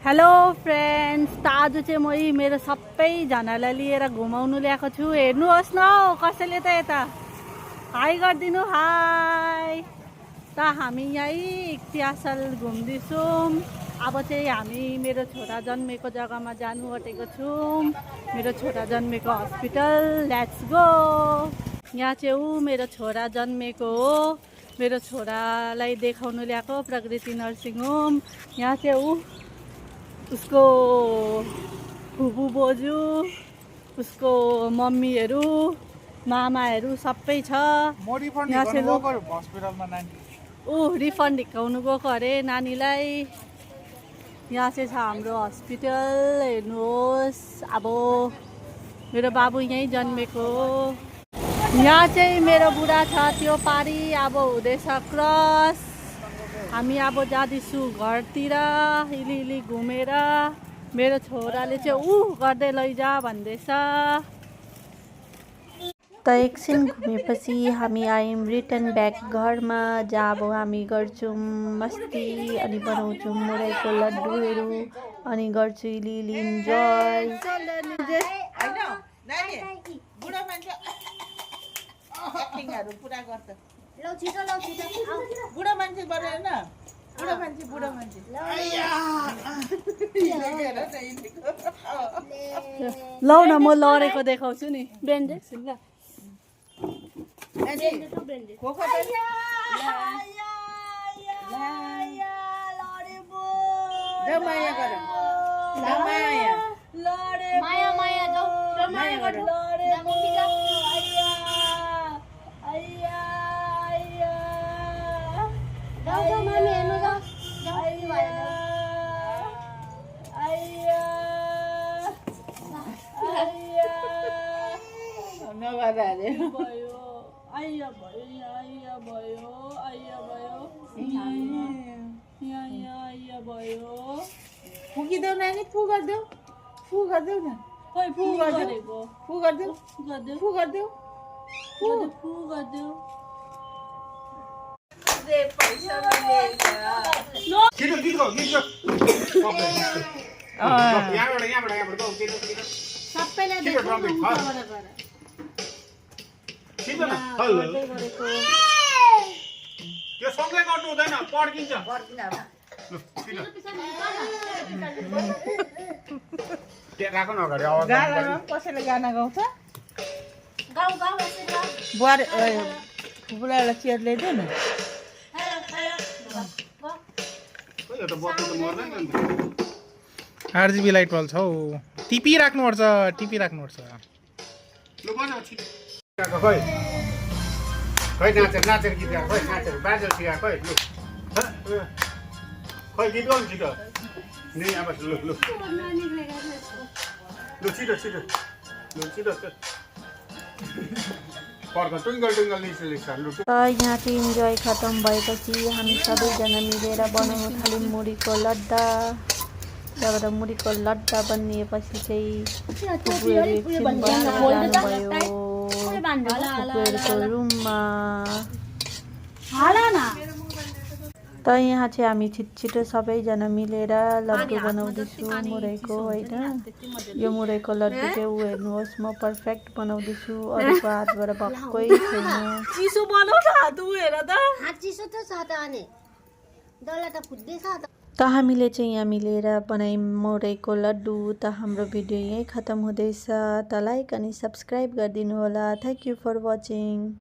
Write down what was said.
Hello friends, त आज चाहिँ म मेरो सबैजनालाई लिएर घुमाउनु ल्याएको छु। हेर्नुहोस् न हौ कसैले त यता हाई गरिदिनु, हाई। त हामी यहीँ इतिहासल घुम्दैछौँ। अब चाहिँ हामी मेरो छोरा जन्मेको जग्गामा जानु आँटेको छौँ, मेरो छोरा जन्मेको हस्पिटल। Let's go. यहाँ चाहिँ मेरो छोरा जन्मेको हो। मेरो छोरालाई देखाउनु ल्याएको प्रकृति नर्सिङ होम। यहाँ चाहिँ उसको फुपू बोजू, उसको मम्मीहरू, मामाहरू सबै छ। यहाँ चाहिँ रिफन्ड हिर्काउनु गएको अरे नानीलाई। यहाँ चाहिँ छ हाम्रो हस्पिटल। हेर्नुहोस्, अब मेरो बाबु यहीँ जन्मेको हो। यहाँ चाहिँ मेरो बुढा छ, त्यो पारी अब हुँदैछ क्रस। हामी अब जाँदैछु घरतिर हिली घुमेर। मेरो छोराले चाहिँ गर्दै लैजा भन्दैछ। त एकछिन घुमेपछि हामी आयौँ रिटर्न ब्याक घरमा, जहाँ अब हामी गर्छौँ मस्ती अनि बनाउँछौँ मुरैको लड्डुहरू अनि गर्छु इलिअलि इन्जोय। बुढा मान्छे गरेन, बुढा मान्छे लौ न, म लडेको देखाउँछु नि। ब्यान्डेज ल फुकिदेऊ नानी, फु गरिदेऊ, फु गरिदेऊ न। खोइ फु गरेको, फु गरिदेऊ, फु गरिदेऊ, फु गरिदेऊ। त्यो सँगै गर्नु हुँदैन, पड्किन्छ। गानामा कसैले गाना गाउँछ? बुहारी फुपूलाई चेयर ल्याइदेऊ न। आरजीबी लाइट बल्ब छ हौ, टिपी राख्नुपर्छ, टिपी राख्नुपर्छ। खै नाचेर गीत गा, खै नाचेर बाजेर सिका, खै लु खै गीत गाउनु छिटो नि। अब लु लु लु छिटो छिटो लु छिटो पर्क ट्विङ्कल ट्विङ्कल लिटल लु। यहाँ चाहिँ इन्जोय खत्तम भएपछि हामी सबैजना मिलेर बनाउनु थाल्यौँ मुरीको लड्डा। जब मुरीको लड्डा बनिएपछि चाहिँ फुपूहरू एकछिन बसेर जानुभयो फुपूहरूको रुममा। त यहाँ चाहिँ हामी छिटो सबैजना मिलेर लड्डु बनाउँदैछु मुरैको, होइन। यो मुरैको लड्डु चाहिँ हेर्नुहोस्, म पर्फेक्ट बनाउँदैछु, अरूको हातबाट भक्कै छैन। चिसो बनाउ न, हात हेर त, चिसो त छ त। अनि डल्ला त फुट्दैछ त। हामीले चाहिँ यहाँ मिलेर बनायौँ मुरैको लड्डु। त हाम्रो भिडियो यहीँ खत्तम हुँदैछ। त लाइक अनि सब्सक्राइब गरिदिनु होला। Thank you for watching.